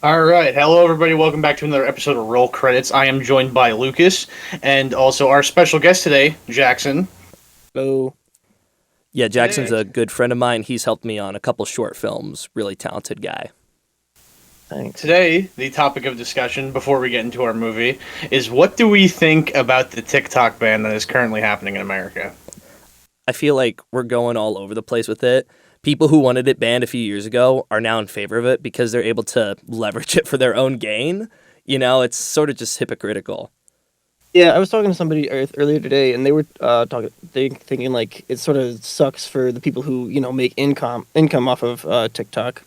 All right, hello everybody. Welcome back to another episode of Roll Credits. I am joined by Lucas and also our special guest today, Jackson. Hello. Yeah, Jackson's Hey. a good friend of mine. He's helped me on a couple short films. Really talented guy. Thanks. Today, the topic of discussion before we get into our movie is what do we think about the TikTok ban that is currently happening in America? I feel like we're going all over the place with it. People who wanted it banned a few years ago are now in favor of it because they're able to leverage it for their own gain. You know, it's sort of just hypocritical. Yeah, I was talking to somebody earlier today, and they were thinking like it sort of sucks for the people who make income off of TikTok.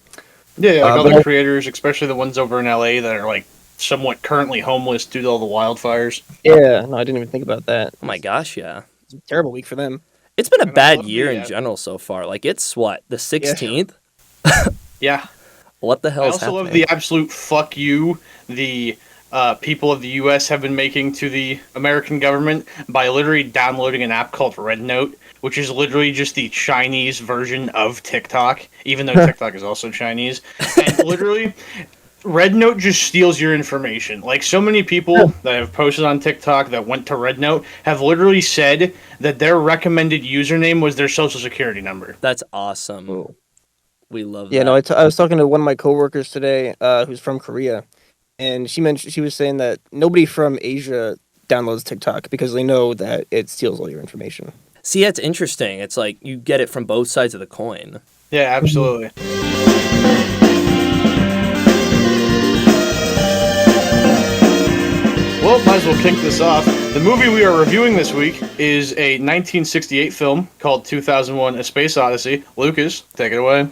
Yeah, like all But the creators, especially the ones over in LA that are like somewhat currently homeless due to all the wildfires. yeah, no, I didn't even think about that. Oh my gosh, yeah. It's a terrible week for them. It's been a And I bad love year the, in general so far. Like, it's what, the 16th? Yeah. What the I hell is also happening? love the absolute fuck you the people of the U.S. have been making to the American government by literally downloading an app called Red Note, which is literally just the Chinese version of TikTok, even though TikTok is also Chinese. And literally, Red Note just steals your information. Like, so many people that have posted on TikTok that went to Red Note have literally said that their recommended username was their social security number. That's awesome. Oh. We love Yeah, that. no, I was talking to one of my coworkers today, who's from Korea, and she was saying that nobody from Asia downloads TikTok because they know that it steals all your information. See, that's interesting. It's like you get it from both sides of the coin. Yeah, absolutely. Well, might as well kick this off. The movie we are reviewing this week is a 1968 film called 2001: A Space Odyssey. Lucas, take it away.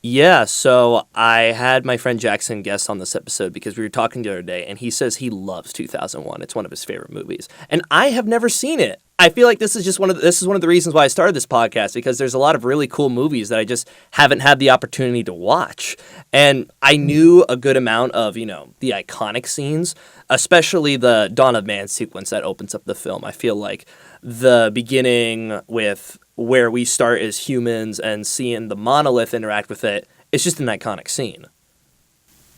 Yeah, so I had my friend Jackson guest on this episode because we were talking the other day, and he says he loves 2001. It's one of his favorite movies, and I have never seen it. I feel like this is one of the reasons why I started this podcast, because there's a lot of really cool movies that I just haven't had the opportunity to watch. And I knew a good amount of, the iconic scenes, especially the Dawn of Man sequence that opens up the film. I feel like the beginning with where we start as humans and seeing the monolith interact with it, it's just an iconic scene.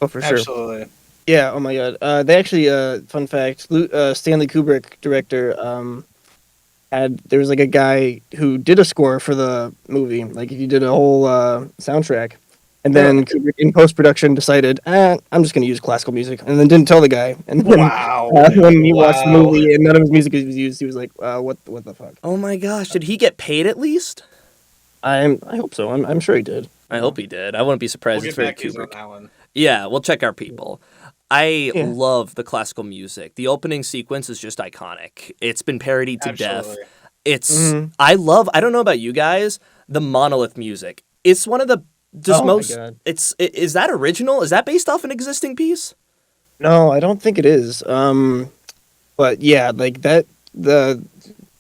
Oh, for sure. Absolutely. Yeah. Oh my God. They actually, fun fact, Stanley Kubrick, director, there was like a guy who did a score for the movie. Like he did a whole soundtrack, and then Kubrick in post production decided, I'm just going to use classical music, and then didn't tell the guy. And then Wow. when he watched the Wow. movie and none of his music was used, he was like, what the fuck? Oh my gosh, did he get paid at least? I hope so. I'm sure he did. I hope he did. I wouldn't be surprised We'll if get it's very back on Kubrick. that one. Yeah, we'll check our people. I Yeah. love the classical music. The opening sequence is just iconic. It's been parodied to death. Absolutely. It's Mhm. I don't know about you guys, the monolith music. It's one of the just Oh my most God. is that original? Is that based off an existing piece? No, I don't think it is. But yeah, like that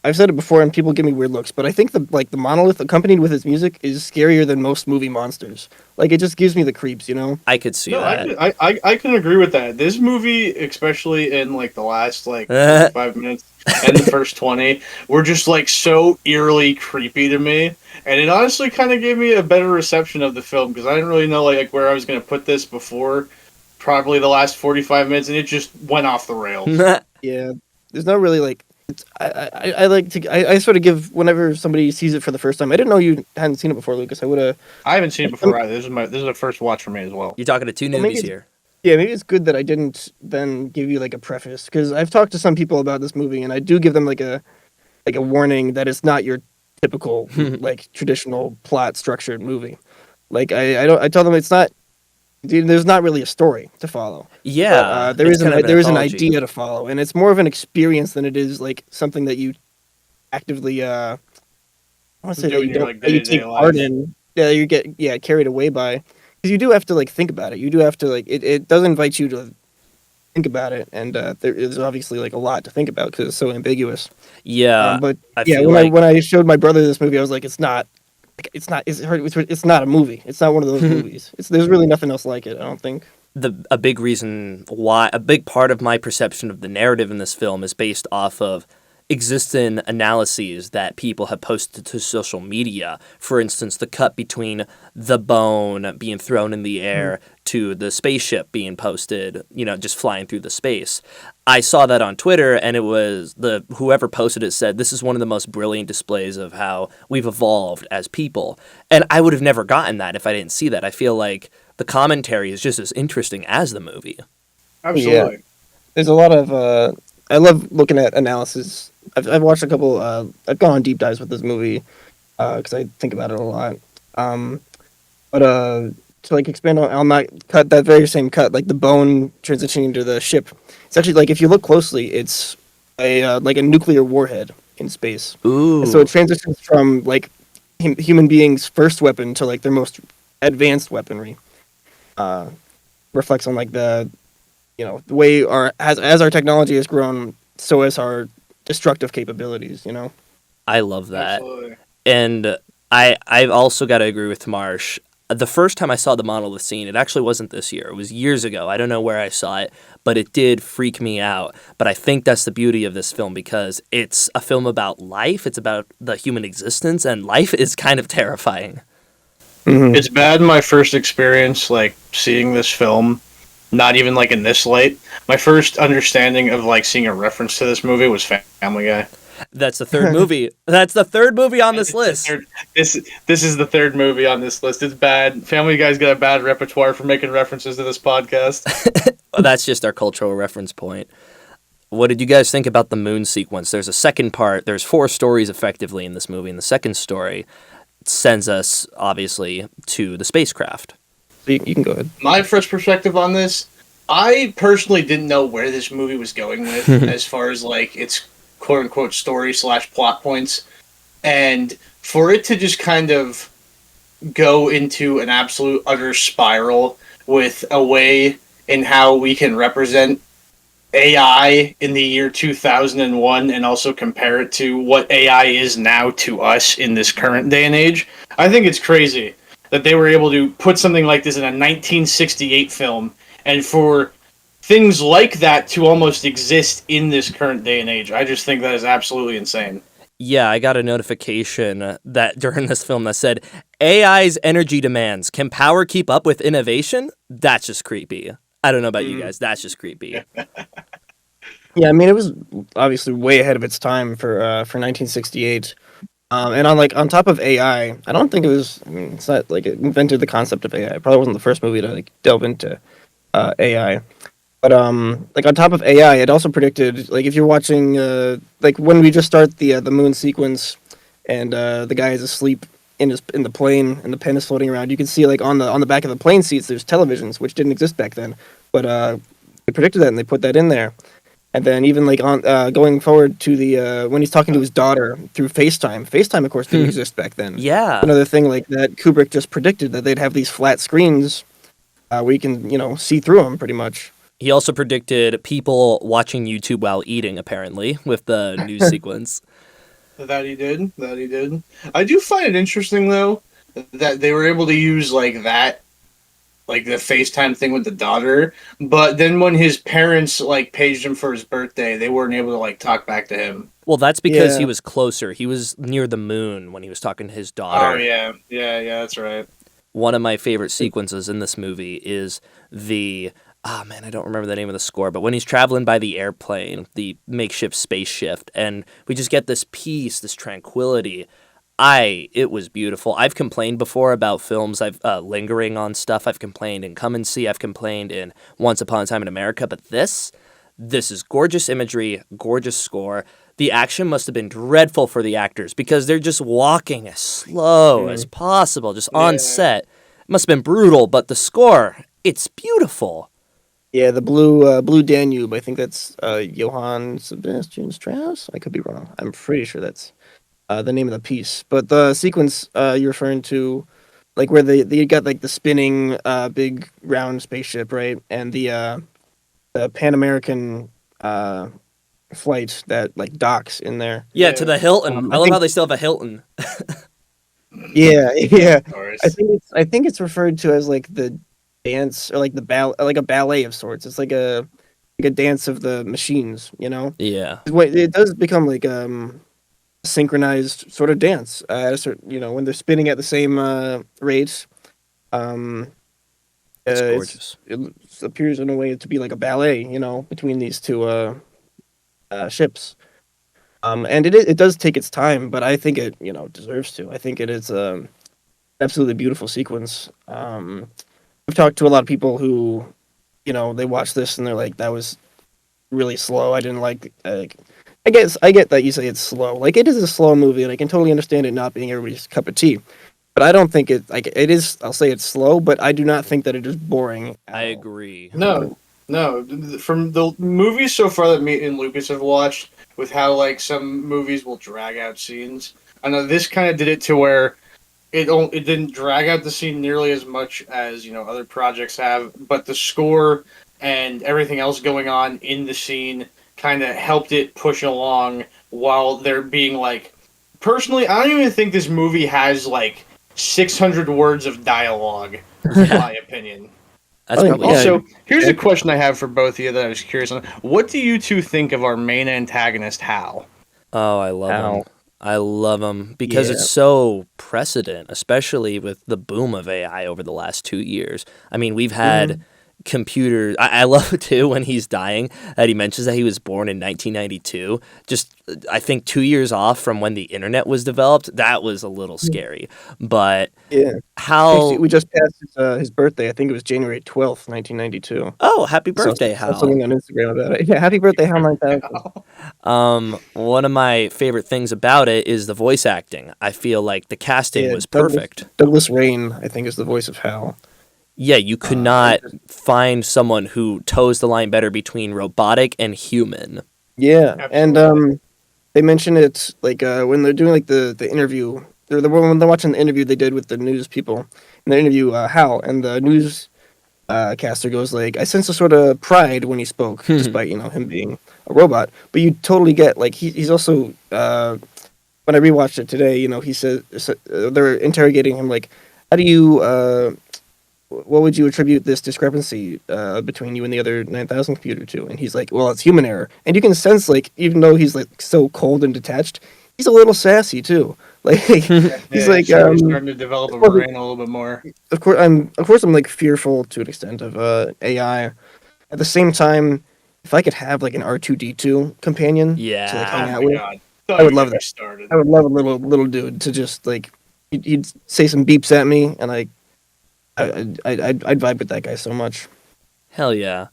I've said it before and people give me weird looks, but I think the monolith accompanied with its music is scarier than most movie monsters. Like it just gives me the creeps, you know? I could see No, that. I can agree with that. This movie, especially in like the last 5 minutes and the first 20, were just like so eerily creepy to me, and it honestly kind of gave me a better reception of the film because I didn't really know like where I was going to put this before probably the last 45 minutes, and it just went off the rails. Yeah. There's not really like I like to I sort of give whenever somebody sees it for the first time. I didn't know you hadn't seen it before, Lucas. I would have. I haven't seen it before either. This is a first watch for me as well. You're talking to two Well, maybe newbies it's- here. Yeah, maybe it's good that I didn't then give you like a preface because I've talked to some people about this movie and I do give them like a warning that it's not your typical like traditional plot structured movie. Like I tell them it's not. There's not really a story to follow. Yeah. There it's is kind of there is an anthology. idea to follow, and it's more of an experience than it is like something that you actively. I want to say Do that in you your, don't like, that you day-to-day take part life. in. Yeah, you get carried away by because you do have to like think about it. You do have to like it does invite you to think about it, and there is obviously like a lot to think about because it's so ambiguous. Yeah. But I yeah, feel when like I showed my brother this movie, I was like, it's not. It's not. It's not a movie. It's not one of those movies. There's really nothing else like it. I don't think. a big reason why, a big part of my perception of the narrative in this film is based off of exists in analyses that people have posted to social media. For instance, the cut between the bone being thrown in the air to the spaceship being posted, just flying through the space. I saw that on Twitter, and it was whoever posted it said, this is one of the most brilliant displays of how we've evolved as people. And I would have never gotten that if I didn't see that. I feel like the commentary is just as interesting as the movie. Absolutely. Yeah. There's a lot of I love looking at analysis. I've watched a couple. I've gone on deep dives with this movie because I think about it a lot. But to like expand on that cut, that very same cut, like the bone transitioning to the ship. It's actually like if you look closely, it's a like a nuclear warhead in space. Ooh. And so it transitions from like human beings' first weapon to like their most advanced weaponry. Reflects on like the way as our technology has grown, so has our destructive capabilities. I love that. Absolutely. And I've also got to agree with Marsh. The first time I saw the monolith scene, it actually wasn't this year. It was years ago. I don't know where I saw it, but it did freak me out. But I think that's the beauty of this film because it's a film about life. It's about the human existence, and life is kind of terrifying. Mm-hmm. It's bad my first experience, like, seeing this film, not even, like, in this light. My first understanding of, like, seeing a reference to this movie was Family Guy. That's the third movie. That's the third movie on this list. This is the third movie on this list. It's bad. Family Guy's got a bad repertoire for making references to this podcast. Well, that's just our cultural reference point. What did you guys think about the moon sequence? There's a second part. There's 4 stories effectively in this movie, and the second story sends us, obviously, to the spacecraft. So you can go ahead. My first perspective on this, I personally didn't know where this movie was going with as far as, like, its quote-unquote story/plot points. And for it to just kind of go into an absolute utter spiral with a way in how we can represent AI in the year 2001 and also compare it to what AI is now to us in this current day and age, I think it's crazy that they were able to put something like this in a 1968 film and for things like that to almost exist in this current day and age. I just think that is absolutely insane. Yeah, I got a notification that during this film that said, AI's energy demands. Can power keep up with innovation? That's just creepy. I don't know about you guys. That's just creepy. Yeah, I mean, it was obviously way ahead of its time for 1968. And on top of AI, I don't think it was. I mean, it's not like it invented the concept of AI. It probably wasn't the first movie to like delve into AI. But like on top of AI, it also predicted like if you're watching like when we just start the moon sequence, and the guy is asleep in the plane and the pen is floating around, you can see like on the back of the plane seats there's televisions which didn't exist back then, but they predicted that and they put that in there. And then even like on going forward to the when he's talking to his daughter through FaceTime. FaceTime, of course, didn't exist back then. Yeah. Another thing like that, Kubrick just predicted that they'd have these flat screens where you can see through them pretty much. He also predicted people watching YouTube while eating, apparently, with the news sequence. That he did. I do find it interesting, though, that they were able to use, like, that, like, the FaceTime thing with the daughter, but then when his parents, like, paged him for his birthday, they weren't able to, like, talk back to him. Well, that's because Yeah. he was closer. He was near the moon when he was talking to his daughter. Oh, yeah, that's right. One of my favorite sequences in this movie is the... Oh, man, I don't remember the name of the score, but when he's traveling by the airplane, the makeshift spaceship, and we just get this peace, this tranquility. It was beautiful. I've complained before about films. I've lingering on stuff. I've complained in Come and See. I've complained in Once Upon a Time in America. But this is gorgeous imagery, gorgeous score. The action must have been dreadful for the actors because they're just walking as slow as possible, just on set. It must have been brutal, but the score, it's beautiful. Yeah, the Blue Danube. I think that's Johann Sebastian Strauss. I could be wrong. I'm pretty sure that's the name of the piece. But the sequence you're referring to, like where they got like the spinning big round spaceship, right? And the Pan American flight that like docks in there. Yeah, to the Hilton. I love think- how they still have a Hilton. Yeah. Of course. I think it's referred to as like the dance or like the like a ballet of sorts. It's like a a dance of the machines, you know? Yeah. It does become like synchronized sort of dance at a certain, when they're spinning at the same rate. Um, It's gorgeous. it appears in a way to be like a ballet, between these two ships. And it does take its time, but I think it deserves to. I think it is absolutely beautiful sequence. I've talked to a lot of people who, they watch this and they're like, that was really slow. I didn't like. I get that you say it's slow. Like, it is a slow movie, and I can totally understand it not being everybody's cup of tea. But I don't think it is. I'll say it's slow, but I do not think that it is boring. I agree. No, no. From the movies so far that me and Lucas have watched, with how like some movies will drag out scenes, I know this kind of did it to where it didn't drag out the scene nearly as much as other projects have, but the score and everything else going on in the scene kind of helped it push along while there being like. Personally, I don't even think this movie has like 600 words of dialogue, in my opinion. That's probably Also, here's a question I have for both of you that I was curious on. What do you two think of our main antagonist, Hal? Oh, I love Hal. him. I love him because Yeah. it's so precedent, especially with the boom of AI over the last 2 years. I mean, we've had computers. I love it too when he's dying that he mentions that he was born in 1992. Just, I think 2 years off from when the internet was developed. That was a little scary. But Yeah. how? We just passed his birthday. I think it was January 12th, 1992. Oh, happy birthday, Saw Hal. something on Instagram about it. Yeah, happy birthday, Hal 9000. One of my favorite things about it is the voice acting. I feel like the casting Yeah, was perfect. Douglas Rain, I think, is the voice of Hal. Yeah, you could not find someone who toes the line better between robotic and human. Yeah, Absolutely. and they mention it like when they're doing like the interview. When they're watching the interview they did with the news people, and they interview Hal, and the news caster goes like, "I sense a sort of pride when he spoke, despite him being a robot." But you totally get like he's also when I rewatched it today, he said they're interrogating him like, "How do you?" What would you attribute this discrepancy between you and the other 9000 computer to? And he's like, well, it's human error. And you can sense, like, even though he's, like, so cold and detached, he's a little sassy, too. Like, he's like, He's starting to develop a brain a little bit more. of course, I'm, like, fearful to an extent of AI. At the same time, if I could have, like, an R2D2 companion to, like, hang Yeah. out with, I would love that. I would love a little dude to just, like, he'd say some beeps at me, and I'd vibe with that guy so much. Hell yeah.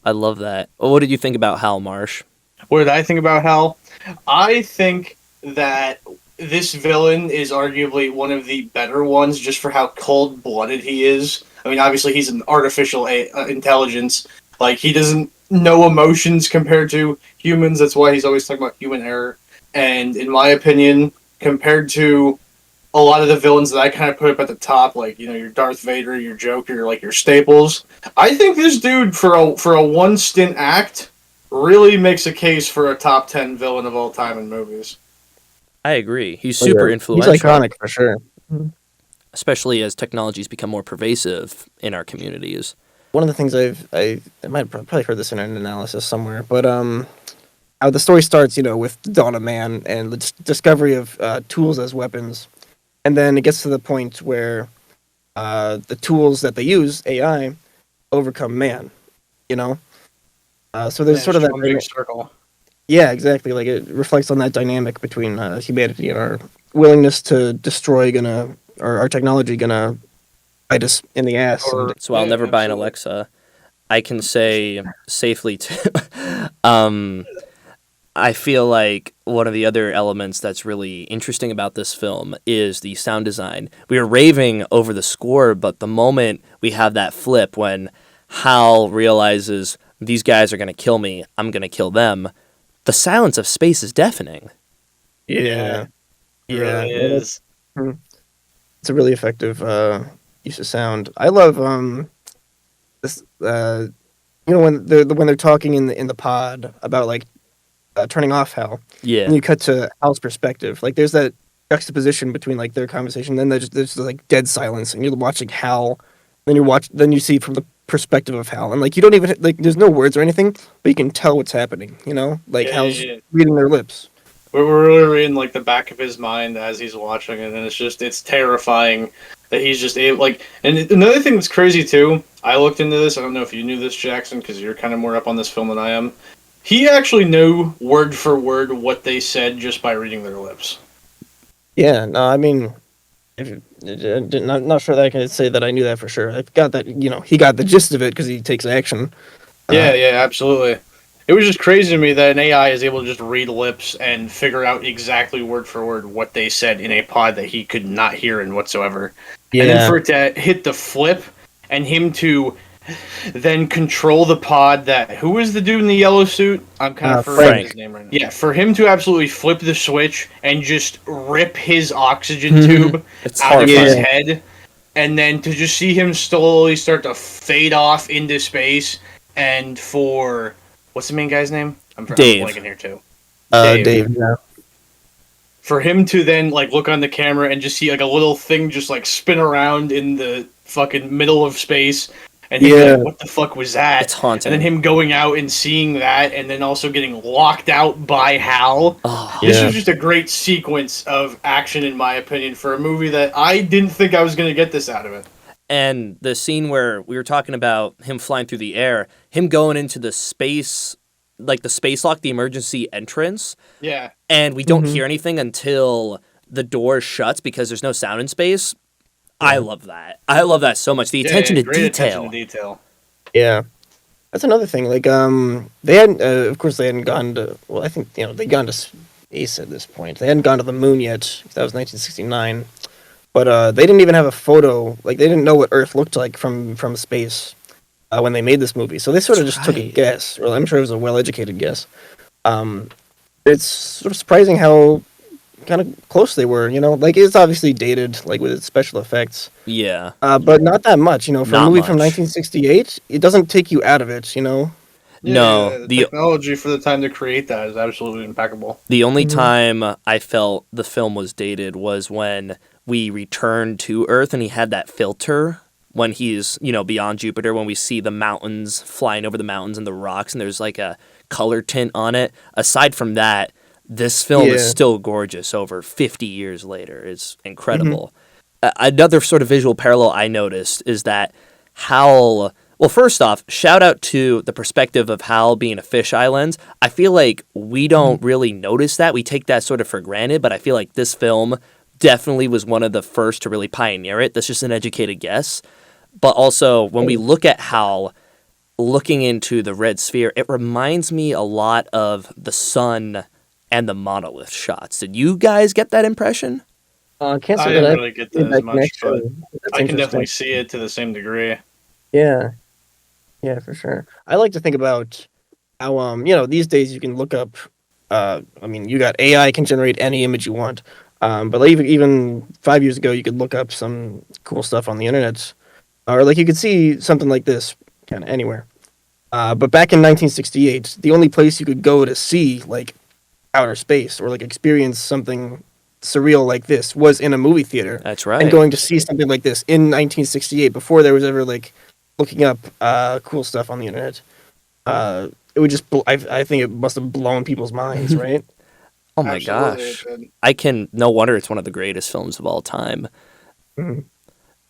I love that. What did you think about Hal Marsh? What did I think about Hal? I think that this villain is arguably one of the better ones just for how cold-blooded he is. I mean, obviously he's an artificial intelligence. Like, he doesn't know emotions compared to humans. That's why he's always talking about human error. And in my opinion, compared to a lot of the villains that I kind of put up at the top, like your Darth Vader, your Joker, like your staples. I think this dude for a one stint act really makes a case for a top 10 villain of all time in movies. I agree. He's super He's influential, iconic for sure. especially as technology's become more pervasive in our communities. One of the things I might have probably heard this in an analysis somewhere, but how the story starts, with the dawn of man and the discovery of tools as weapons, and then it gets to the point where the tools that they use, AI, overcome man. So there's sort of that. big circle. Yeah, exactly. Like it reflects on that dynamic between humanity and our willingness to destroy or our technology gonna bite us in the ass. Or- So I'll Yeah, never buy an absolutely. Alexa. I can say safely too. I feel like one of the other elements that's really interesting about this film is the sound design. We were raving over the score, but the moment we have that flip when Hal realizes these guys are going to kill me, I'm going to kill them, the silence of space is deafening. yeah, It yeah, really is. it's a really effective use of sound. I love this. When they're talking in the pod about like turning off Hal. Yeah. And you cut to Hal's perspective. Like there's that juxtaposition between like their conversation. Then there's like dead silence, and you're watching Hal. Then you see from the perspective of Hal, and like you don't even like there's no words or anything, but you can tell what's happening. You know, like Yeah, Hal's yeah, yeah. reading their lips. We're really in like the back of his mind as he's watching it, and it's terrifying that he's just able like. And another thing that's crazy too, I looked into this. I don't know if you knew this, Jackson, because you're kind of more up on this film than I am. He actually knew word for word what they said just by reading their lips. Yeah, no, I mean, not sure that I can say that I knew that for sure. I got that, he got the gist of it because he takes action. Yeah, yeah, absolutely. It was just crazy to me that an AI is able to just read lips and figure out exactly word for word what they said in a pod that he could not hear in whatsoever. Yeah. And then for it to hit the flip and him to then control the pod that... Who was the dude in the yellow suit? I'm kind of forgetting Frank. his name right now. Yeah, for him to absolutely flip the switch and just rip his oxygen tube It's out of his horrifying. head, and then to just see him slowly start to fade off into space, and for... What's the main guy's name? I'm Dave. blanking here too. Dave. Yeah. For him to then like look on the camera and just see like a little thing just like spin around in the fucking middle of space, and him be like, what the fuck was that? It's haunting. And then him going out and seeing that, and then also getting locked out by Hal. Oh, This Yeah. was just a great sequence of action, in my opinion, for a movie that I didn't think I was going to get this out of it. and the scene where we were talking about him flying through the air, him going into the space, like the space lock, the emergency entrance, Yeah. and we don't hear anything until the door shuts because there's no sound in space. I love that. I love that so much. The attention to great detail. Attention to detail. Yeah. That's another thing. Like, they hadn't, of course, they hadn't gone to, well, I think, they'd gone to space at this point. They hadn't gone to the moon yet. That was 1969. But they didn't even have a photo. Like, they didn't know what Earth looked like from space when they made this movie. So they sort of That's just took a right. guess. Or I'm sure it was a well-educated guess. It's sort of surprising how kind of close they were, Like, it's obviously dated, like, with its special effects. Yeah. But not that much, For a Not movie from much. 1968, it doesn't take you out of it, No, the the technology for the time to create that is absolutely impeccable. the only time I felt the film was dated was when we returned to Earth and he had that filter when he's, beyond Jupiter, when we see the mountains flying over the mountains and the rocks and there's like a color tint on it. Aside from that, this film is Yeah. still gorgeous over 50 years later. It's incredible. Another sort of visual parallel I noticed is that Hal... Well, first off, shout out to the perspective of Hal being a fisheye lens. I feel like we don't really notice that. We take that sort of for granted, but I feel like this film definitely was one of the first to really pioneer it. That's just an educated guess. But also, when we look at Hal looking into the red sphere, it reminds me a lot of the sun and the monolith shots. Did you guys get that impression? I can't I say didn't that really get made that as much, connection. but That's I can interesting. definitely see it to the same degree. Yeah, yeah, for sure. I like to think about how these days you can look up. I mean, you got AI can generate any image you want. But like even 5 years ago, you could look up some cool stuff on the internet, or like you could see something like this kind of anywhere. But back in 1968, the only place you could go to see like outer space or like experience something surreal like this was in a movie theater. That's right. And going to see something like this in 1968 before there was ever like looking up cool stuff on the internet. It would just I think it must have blown people's minds, right? Oh my Absolutely, gosh. No wonder it's one of the greatest films of all time. Mhm.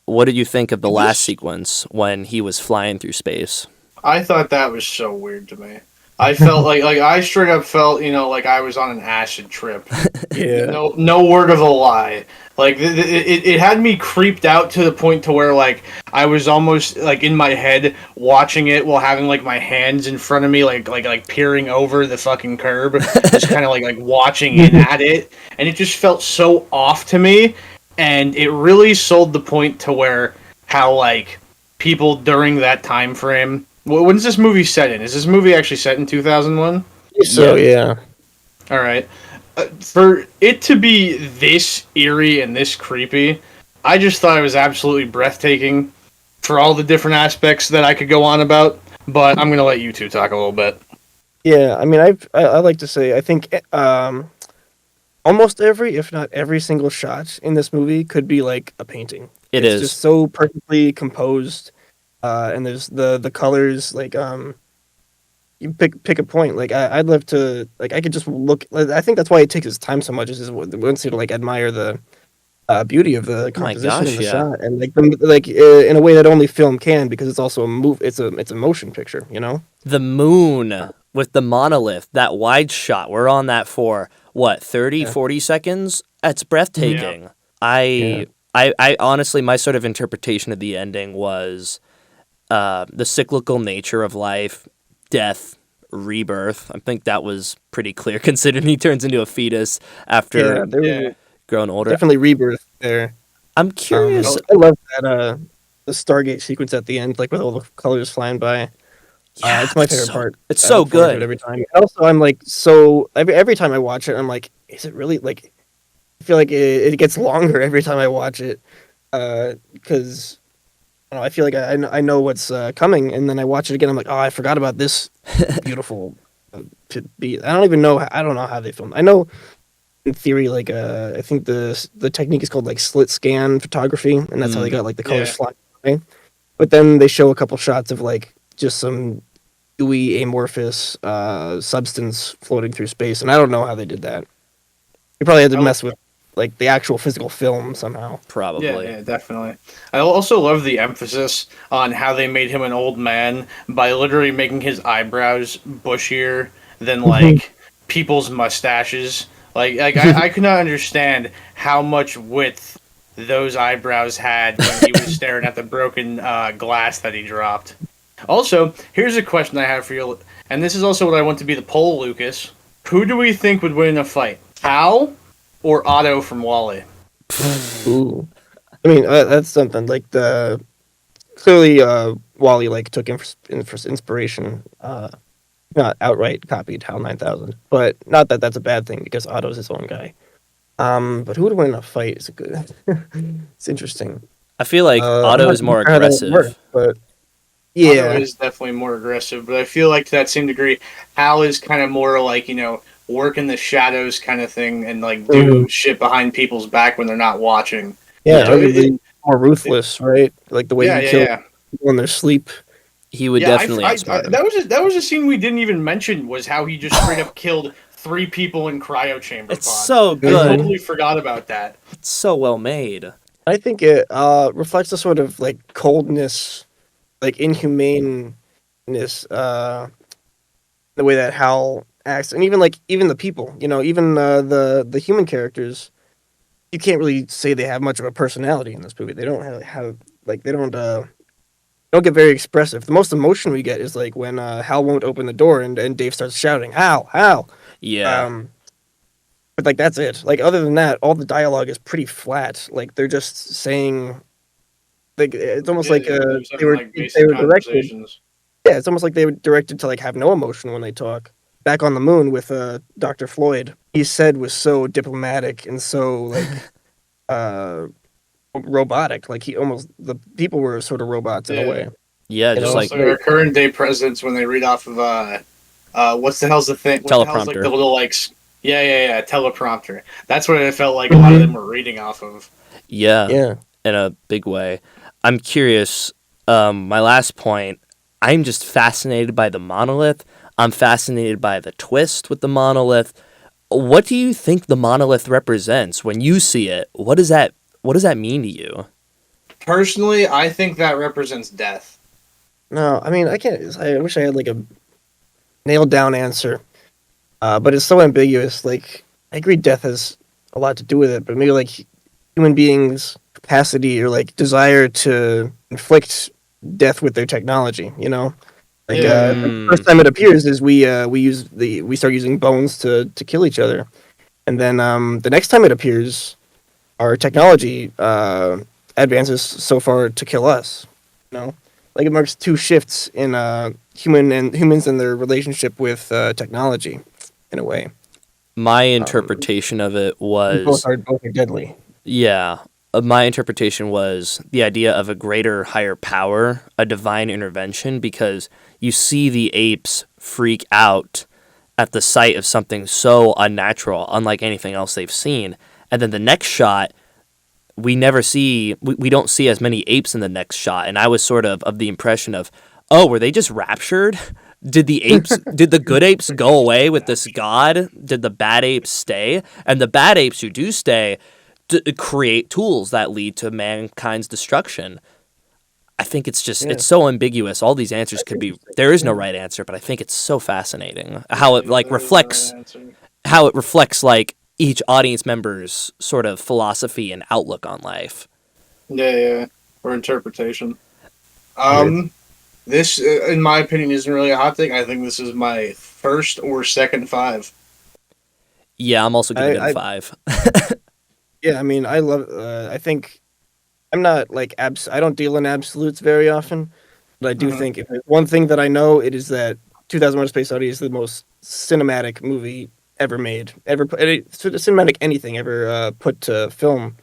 What did you think of the This- last sequence when he was flying through space? I thought that was so weird to me. I felt like I straight up felt like I was on an acid trip. Yeah. No word of a lie. Like it had me creeped out to the point to where like I was almost like in my head watching it while having like my hands in front of me like peering over the fucking curb, just kind of like watching in at it, and it just felt so off to me, and it really sold the point to where how like people during that time frame. When's this movie set in? Is this movie actually set in 2001? So yeah. All right. For it to be this eerie and this creepy, I just thought it was absolutely breathtaking for all the different aspects that I could go on about. But I'm going to let you two talk a little bit. Yeah, I mean, I like to say I think almost every, if not every single shot in this movie could be like a painting. It It's is. just so perfectly composed. and there's the colors like you pick a point. Like I'd love to like I could just look. Like, I think that's why it takes its time so much. Is once you to like admire the beauty of the Oh my composition gosh, and the yeah. shot, and in a way that only film can, because it's also a move. It's a motion picture, you know. The moon with the monolith, that wide shot. We're on that for what, 30, Yeah. 40 seconds? That's breathtaking. Yeah. I honestly, my sort of interpretation of the ending was the cyclical nature of life, death, rebirth. I think that was pretty clear considering he turns into a fetus after Yeah, there was Yeah. growing older. definitely rebirth there. I'm curious. I love that the Stargate sequence at the end, like with all the colors flying by. Yeah, It's my that's favorite so, part. it's I so look forward to it good. every time. And also, I'm like so every time I watch it, I'm like, is it really like? I feel like it gets longer every time I watch it, because I feel like I know what's coming, and then I watch it again. I'm like, oh, I forgot about this beautiful beat. I don't even know. I don't know how they filmed. I know in theory, like I think the technique is called like slit scan photography, and that's how they got like the colors Yeah. flying away. But then they show a couple shots of like just some gooey amorphous substance floating through space, and I don't know how they did that. You probably had to I- mess with like the actual physical film somehow. Probably. Yeah, definitely. I also love the emphasis on how they made him an old man by literally making his eyebrows bushier than like people's mustaches. I could not understand how much width those eyebrows had when he was staring at the broken glass that he dropped. Also, here's a question I have for you, and this is also what I want to be the poll, Lucas. Who do we think would win in a fight, Hal or Otto from Wally? Ooh, I mean that's something like the clearly Wally like took inspiration. Not outright copied HAL 9000, but not that that's a bad thing because Otto's his own guy. But who would win in a fight is a good. It's interesting. I feel like I'm Otto not is more sure how that would work, aggressive. but Otto yeah, is definitely more aggressive, but I feel like to that same degree, Hal is kind of more like, work in the shadows kind of thing and like do Mhm. shit behind people's back when they're not watching. yeah, Yeah. So arguably more ruthless, right? Like the way yeah, he yeah, kills yeah. people in their sleep. He would Yeah, definitely outsmart him. that was a scene we didn't even mention was how he just straight up killed 3 people in cryo chamber It's pods. so I good. totally forgot about that. It's so well made. I think it reflects a sort of like coldness, like inhumaneness, the way that Hal acts, and even the people, even the human characters, you can't really say they have much of a personality in this movie. They don't have like they don't get very expressive. The most emotion we get is like when Hal won't open the door and Dave starts shouting, "Hal, Hal!" Yeah. But like that's it. Like other than that, all the dialogue is pretty flat. Like they're just saying, like it's almost like They're just they having, were like, they basic were directed. conversations. Yeah, it's almost like they were directed to like have no emotion when they talk. Back on the moon with Dr. Floyd, he said was so diplomatic and so like uh robotic. Like the people were sort of robots in a Yeah. way. Yeah, You just know, like So our current day presidents when they read off of what's the hell's the thing? What the hell's like Teleprompter. the little teleprompter. That's what it felt like a lot of them were reading off of. yeah, Yeah. in a big way. I'm curious. My last point. I'm just fascinated by the monolith. I'm fascinated by the twist with the monolith. What do you think the monolith represents when you see it? What does that mean to you? Personally, I think that represents death. No, I mean I can't. I wish I had like a nailed down answer. But it's so ambiguous. Like I agree, death has a lot to do with it, but maybe like human beings' capacity or like desire to inflict death with their technology. Like Yeah. the first time it appears is we start using bones to kill each other, and then the next time it appears, our technology advances so far to kill us. Like it marks two shifts in humans and their relationship with technology, in a way. My interpretation of it was Both are deadly. yeah. My interpretation was the idea of a greater, higher power, a divine intervention, because you see the apes freak out at the sight of something so unnatural, unlike anything else they've seen. And then the next shot, we never see we don't see as many apes in the next shot, and I was sort of the impression of, oh, were they just raptured? Did the good apes go away with this god? Did the bad apes stay? And the bad apes who do stay create tools that lead to mankind's destruction. I think it's so ambiguous. All these answers could be, there is no right answer, but I think it's so fascinating how it reflects like each audience member's sort of philosophy and outlook on life. Yeah, or interpretation. This, in my opinion, isn't really a hot take. I think this is my first or second 5. Yeah, I'm also giving it a 5. Yeah, I mean, I love. I think I'm not like I don't deal in absolutes very often, but I do think if there's one thing that I know, it is that 2001: Space Odyssey is the most cinematic movie ever made, cinematic anything ever put to film.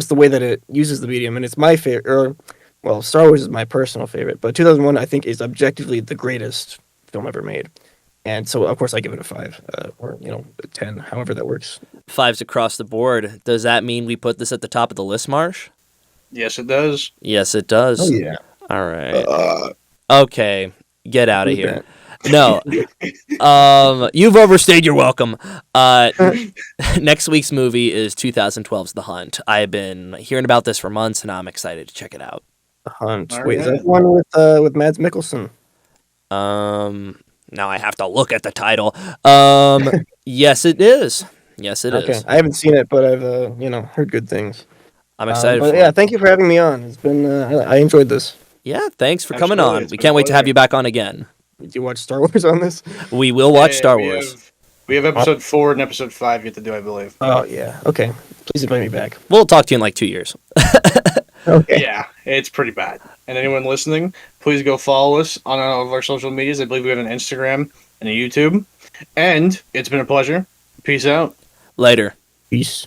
Just the way that it uses the medium, and it's my favorite. Well, Star Wars is my personal favorite, but 2001 I think is objectively the greatest film ever made, and so of course I give it a 5, or a 10, however that works. 5s across the board. Does that mean we put this at the top of the list, Marsh? Yes, it does. Yes, it does. Oh yeah. All right. Okay, get out of here. No. You've overstayed your welcome. Next week's movie is 2012's The Hunt. I've been hearing about this for months, and I'm excited to check it out. The Hunt. All Wait, right. is that one with Mads Mikkelsen? Now I have to look at the title. Yes, it is. Yes, it is. Okay, I haven't seen it, but I've heard good things. I'm excited but for yeah, it. thank you for having me on. It's been I enjoyed this. Yeah, thanks for coming Absolutely, on. it's We been can't a wait to have pleasure. you back on again. Did you watch Star Wars on this? We will watch Star we Wars. We have episode 4 and episode 5 yet to do, I believe. Oh yeah. Okay. Please invite me back. We'll talk to you in like 2 years. Okay. Yeah, it's pretty bad. And anyone listening, please go follow us on all of our social medias. I believe we have an Instagram and a YouTube. And it's been a pleasure. Peace out. Later. Peace.